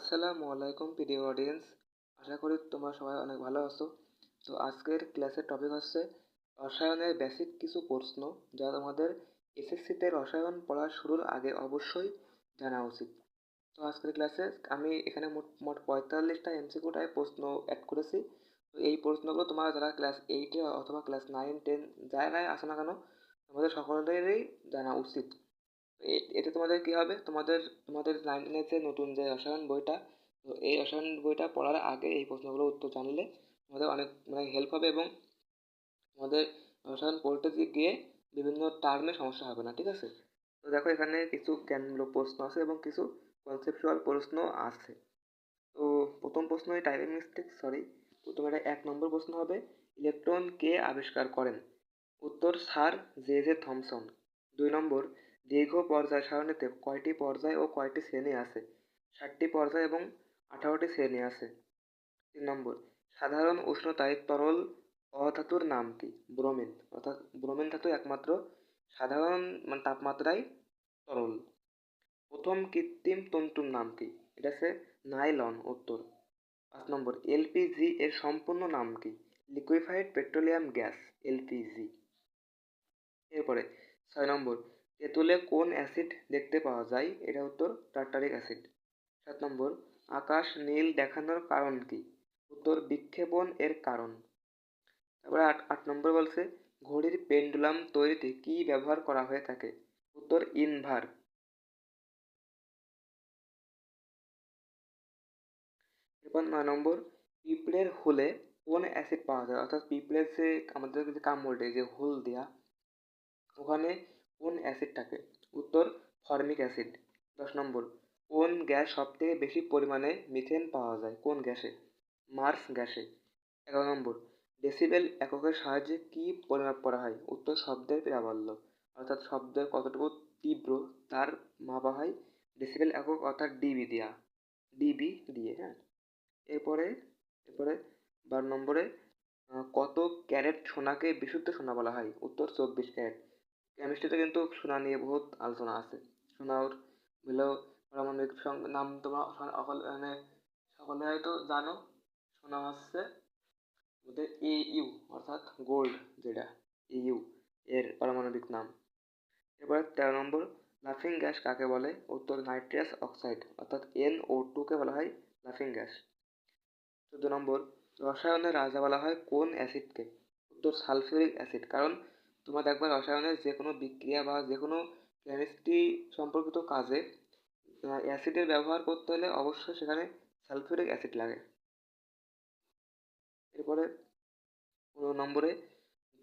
আসসালামু আলাইকুম প্রিয় অডিয়েন্স। আশা করি তোমরা সবাই অনেক ভালো আছো। তো আজকের ক্লাসের টপিক হচ্ছে রসায়নের বেসিক কিছু প্রশ্ন যা তোমাদের এসএসসিতে রসায়ন পড়া শুরুর আগে অবশ্যই জানা উচিত। তো আজকের ক্লাসে আমি এখানে মোট মোট 45টা এমসিকিউ টাইপ প্রশ্ন অ্যাড করেছি। তো এই প্রশ্নগুলো তোমরা যারা ক্লাস 8-এ অথবা ক্লাস 9-10 জায়গায় আসো না কেন, তোমাদের সকলেরই জানা উচিত। এতে তোমাদের কি হবে, তোমাদের তোমাদের 9-10 যে নতুন যে রসায়ন বইটা, তো এই রসায়ন বইটা পড়ার আগে এই প্রশ্নগুলোর উত্তর জানলে তোমাদের অনেক হেল্প হবে এবং তোমাদের রসায়ন পড়তে গিয়ে বিভিন্ন টার্মে সমস্যা হবে না, ঠিক আছে? তো দেখো এখানে কিছু জ্ঞানমূলক প্রশ্ন আছে এবং কিছু কনসেপচুয়াল প্রশ্ন আছে। তো প্রথম প্রশ্ন টাইপিং মিস্টেক, সরি। প্রথমে এটা 1 নম্বর প্রশ্ন হবে, ইলেকট্রন কে আবিষ্কার করেন? উত্তর স্যার জে থমসন। 2 নম্বর, দীর্ঘ পর্যায় সারণীতে কয়টি পর্যায় ও কয়টি শ্রেণী আছে? 7টি পর্যায় এবং 18টি শ্রেণী আছে। 3 নম্বর, সাধারণ উষ্ণতায় তরল অধাতুর নাম কি? ব্রোমিন। অর্থাৎ ব্রোমিন ধাতু একমাত্র সাধারণ তাপমাত্রায় তরল। প্রথম কৃত্রিম তন্তুর নাম কি? এটা হচ্ছে নাইলন। উত্তর। 5 নম্বর, এলপিজি এর সম্পূর্ণ নাম কি? Liquefied petroleum gas, LPG. এরপরে 6 নম্বর, তেঁতুলে কোন অ্যাসিড দেখতে পাওয়া যায়? এটা উত্তর টার্টারিক অ্যাসিড। 7 নম্বর, আকাশ নীল দেখানোর কারণ কি? উত্তর বিক্ষেপণ এর কারণ। তারপরে 8 নম্বর বলছে, ঘড়ির পেন্ডুলাম তৈরিতে কি ব্যবহার করা হয়ে থাকে? উত্তর ইনভার। এরপর 9 নম্বর, পিঁপড়ের হুলে কোন অ্যাসিড পাওয়া যায়? অর্থাৎ পিঁপড়ের যে আমাদের যে কামড় দেয় যে হুল দেয়া, ওখানে কোন অ্যাসিড থাকে? উত্তর ফর্মিক অ্যাসিড। 10 নম্বর, কোন গ্যাস সবথেকে বেশি পরিমাণে মিথেন পাওয়া যায়? কোন গ্যাসে? মার্স গ্যাসে। 11 নম্বর, ডেসিবেল এককের সাহায্যে কি পরিমাপ করা হয়? উত্তর শব্দের প্রাবল্য। অর্থাৎ শব্দের কতটুকু তীব্র তার মাপা হয় ডেসিবেল একক অর্থাৎ ডিবি দিয়া, ডিবি দিয়ে, হ্যাঁ। এরপরে এরপরে 12 নম্বরে, কত ক্যারেট সোনাকে বিশুদ্ধ সোনা বলা হয়? উত্তর 24 ক্যারেট। কেমিস্ট্রিতে কিন্তু সোনা নিয়ে বহুত আলোচনা আছে। সোনার হলো পারমাণবিক নাম তোমরা সকলে হয়তো জানো। সোনা হচ্ছে ওদের ইউ, অর্থাৎ গোল্ড, যেটা ইউ এর পারমাণবিক নাম। এবার 13 নম্বর, লাফিং গ্যাস কাকে বলে? উত্তর নাইট্রাস অক্সাইড, অর্থাৎ NO2 কে বলা হয় লাফিং গ্যাস। 14 নম্বর, রসায়নের রাজা বলা হয় কোন অ্যাসিডকে? উত্তর সালফিউরিক অ্যাসিড। কারণ তোমরা দেখবে রসায়নের যে কোনো বিক্রিয়া বা যে কোনো কেমিস্ট্রি সম্পর্কিত কাজে অ্যাসিডের ব্যবহার করতে হলে অবশ্যই সেখানে সালফিউরিক অ্যাসিড লাগে। এরপরে 15 নম্বরে,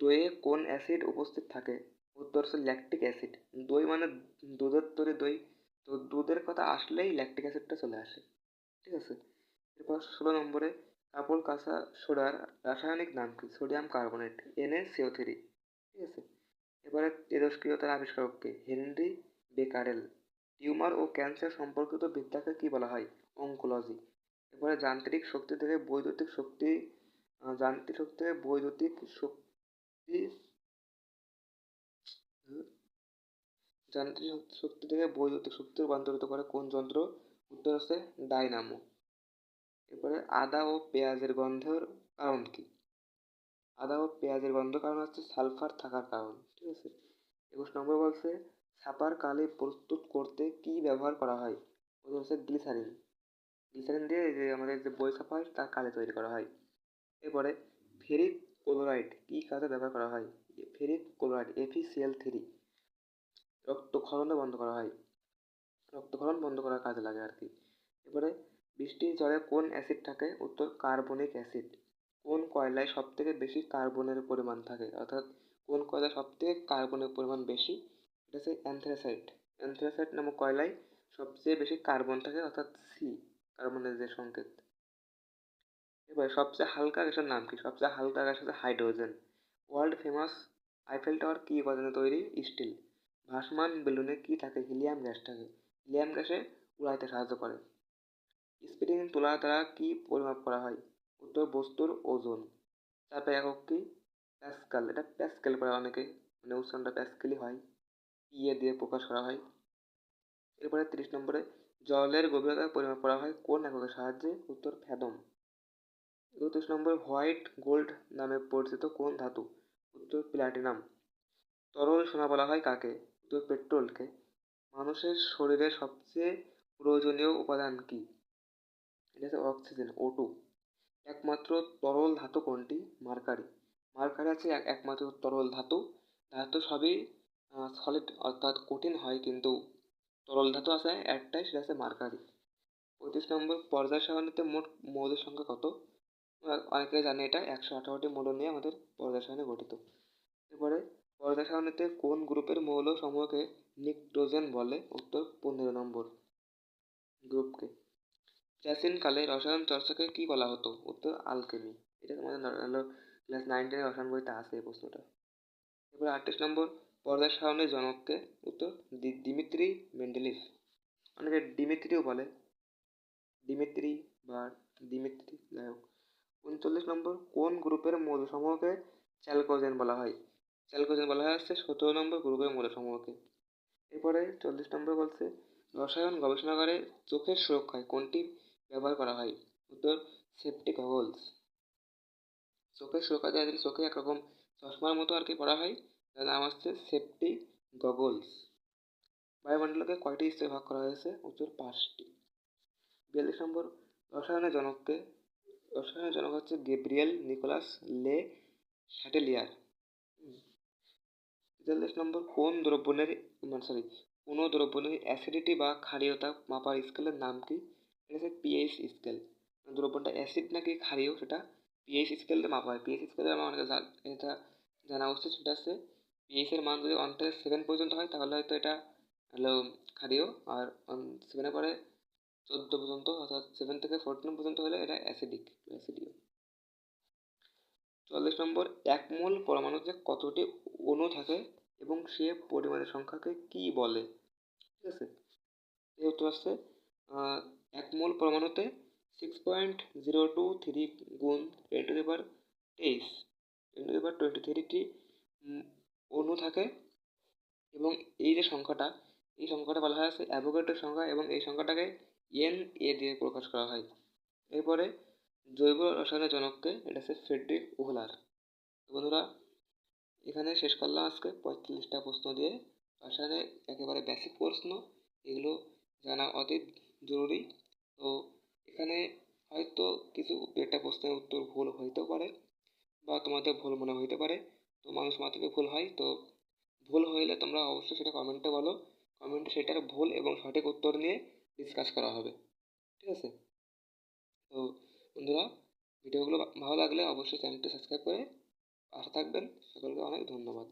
দইয়ে কোন অ্যাসিড উপস্থিত থাকে? উত্তর হচ্ছে ল্যাকটিক অ্যাসিড। দই মানে দুধের তৈরি দই, তো দুধের কথা আসলেই ল্যাকটিক অ্যাসিডটা চলে আসে, ঠিক আছে? এরপর 16 নম্বরে, কাপড় কাঁচা সোডার রাসায়নিক নাম কি? সোডিয়াম কার্বনেট, NaCO3, ঠিক আছে? এবারে তেজস্ক্রিয়তার আবিষ্কারক কে? Henry Becquerel. টিউমার ও ক্যান্সার সম্পর্কিত বিদ্যাকে কি বলা হয়? অঙ্কোলজি। এরপরে যান্ত্রিক শক্তি থেকে বৈদ্যুতিক শক্তি, যান্ত্রিক শক্তি থেকে বৈদ্যুতিক শক্তি, যান্ত্রিক শক্তি থেকে বৈদ্যুতিক শক্তি রূপান্তরিত করে কোন যন্ত্র? উত্তর হচ্ছে ডাইনামো। এরপরে আদা ও পেঁয়াজের গন্ধের কারণ কি? আদা ও পেঁয়াজের গন্ধ কারণ হচ্ছে সালফার থাকার কারণ, ঠিক আছে? 21 নম্বর বলছে, ছাপার কালি প্রস্তুত করতে কি ব্যবহার করা হয়? ওটা হচ্ছে গ্লিসারিন। গ্লিসারিন দিয়ে এই যে আমাদের যে বই ছাপা হয় তার কালি তৈরি করা হয়। এরপরে ফেরিক ক্লোরাইড কি কাজে ব্যবহার করা হয়? ফেরিক ক্লোরাইড FeCl3 রক্তক্ষরণ বন্ধ করা হয়, রক্তক্ষরণ বন্ধ করার কাজে লাগে আর কি। এবারে বৃষ্টির জলে কোন অ্যাসিড থাকে? উত্তর কার্বনিক অ্যাসিড। কোন কয়লায় সব থেকে বেশি কার্বনের পরিমাণ থাকে? অর্থাৎ কোন কয়লায় সব থেকে কার্বনের পরিমাণ বেশি? এটা হচ্ছে অ্যান্থ্রাসাইট। অ্যান্থ্রাসাইট নামক কয়লায় সবচেয়ে বেশি কার্বন থাকে, অর্থাৎ সি, কার্বনের যে সংকেত। এবার সবচেয়ে হালকা গ্যাসের নাম কি? সবচেয়ে হালকা গ্যাস হচ্ছে hydrogen. World famous Eiffel tower কি উপাদানে তৈরি? স্টিল। ভাসমান বেলুনে কি থাকে? হিলিয়াম গ্যাস থাকে। হিলিয়াম গ্যাসে উড়াইতে সাহায্য করে। স্পিরিং তোলার দ্বারা কি পরিমাপ করা হয়? উত্তর বস্তুর ওজন। চাপের একক কি? প্যাসকাল। এটা প্যাসকেল পড়ে অনেকে, উচ্চারণটা প্যাসকেলই হয়, ইয়ে দিয়ে প্রকাশ করা হয়। এরপরে 30 নম্বরে, জলের গভীরতা পরিমাপ করা হয় কোন এককের সাহায্যে? উত্তর ফ্যাদম। 31 নম্বর, হোয়াইট গোল্ড নামে পরিচিত কোন ধাতু? উত্তর প্লাটিনাম। তরল সোনা বলা হয় কাকে? উত্তর পেট্রোলকে। মানুষের শরীরে সবচেয়ে প্রয়োজনীয় উপাদান কি? এটা হচ্ছে অক্সিজেন, O2। একমাত্র তরল ধাতু কোনটি? মার্কারি। মার্কারি আছে একমাত্র তরল ধাতু। ধাতু সবই সলিড অর্থাৎ কঠিন হয়, কিন্তু তরল ধাতু আছে একটাই, সেটা হচ্ছে মার্কারি। 35 নম্বর, পর্যায় সারণীতে মোট মৌলের সংখ্যা কত? অনেকে জানে এটা, 118টি মৌল নিয়ে আমাদের পর্যায় সারণী গঠিত। এরপরে পর্যায় সারণীতে কোন গ্রুপের মৌল সমূহকে নিক্টোজেন বলে? উত্তর 15 নম্বর গ্রুপকে। প্রাচীনকালে রসায়ন চর্চাকে কি বলা হতো? উত্তর আলকেমি। এটা তোমাদের হলো ক্লাস 9-10 রসায়ন বইতে আছে এই প্রশ্নটা। এরপরে 38 নম্বর, পর্যায় সারণীর জনককে? উত্তর দিমিত্রি মেন্ডেলিভ। অনেকে ডিমিত্রিও বলে, ডিমিত্রি বা দিমিত্রি, যাই হোক। 39 নম্বর, কোন গ্রুপের মৌলসমূহকে চ্যালকোজেন বলা হয়? চ্যালকোজেন বলা হয় হচ্ছে 17 নম্বর গ্রুপের মৌলসমূহকে। এরপরে 40 নম্বর বলছে, রসায়ন গবেষণাগারে চোখের সুরক্ষায় কোনটি ব্যবহার করা হয়? উত্তর সেফটি গগলস। চোখের সুরক্ষা দেওয়ার জন্য চোখে একরকম চশমার মতো আর কি পরা হয়, তার নাম হচ্ছে সেফটি গগলস। বায়ুমণ্ডলকে কয়টি স্তরে ভাগ করা হয়েছে? উত্তর 5টি। 42 নম্বর, রসায়নের জনককে? রসায়নের জনক হচ্ছে গেব্রিয়েল নিকোলাস লে শ্যাটেলিয়ার। 43 নম্বর, কোনো দ্রবণের অ্যাসিডিটি বা ক্ষারীয়তা মাপার স্কেলের নাম কি? এটা হচ্ছে পিএইচ স্কেল। দ্রবণটা অ্যাসিড নাকি ক্ষারীয় সেটা পিএইচ স্কেলে মাপা হয়। পিএইচ স্কেলে আমার অনেকে এটা জানা উচিত, সেটা হচ্ছে পিএইচ এর মান যদি 1 থেকে 7 পর্যন্ত হয় তাহলে হয়তো এটা হলো ক্ষারীয়, আর 7-এর পরে 14 পর্যন্ত অর্থাৎ 7 থেকে 14 পর্যন্ত হলে এটা অ্যাসিডীয়। 44 নম্বর, এক মোল পরমাণুতে কতটি অণু থাকে এবং সে পরিমাণের সংখ্যাকে কি বলে? ঠিক আছে, এর উত্তর আসছে এক মোল পরমাণুতে 6.023 গুণ 10^23টি অণু থাকে, এবং এই যে সংখ্যাটা, এই সংখ্যাটা বলা হয় আছে অ্যাভোগাড্রোর সংখ্যা, এবং এই সংখ্যাটাকে NA দিয়ে প্রকাশ করা হয়। এরপরে জৈব রসায়নের জনককে? এটা হচ্ছে ফ্রেডরিক ওহলার। বন্ধুরা, এখানে শেষ করলাম আজকে 45টা প্রশ্ন দিয়ে। রসায়নের একেবারে বেসিক প্রশ্ন, এগুলো জানা অতি জরুরি। তো এখানে হয়তো কিছু একটা প্রশ্নের উত্তর ভুল হইতেও পারে, বা তোমাদের ভুল মনে হইতে পারে। তো মানুষ মাত্রই ভুল হয়, তো ভুল হইলে তোমরা অবশ্যই সেটা কমেন্টে বলো। কমেন্টে সেটার ভুল এবং সঠিক উত্তর নিয়ে ডিসকাস করা হবে। ঠিক আছে, তো বন্ধুরা, ভিডিওগুলো ভালো লাগলে অবশ্যই চ্যানেলটি সাবস্ক্রাইব করে পাশে থাকবেন। সকলকে অনেক ধন্যবাদ।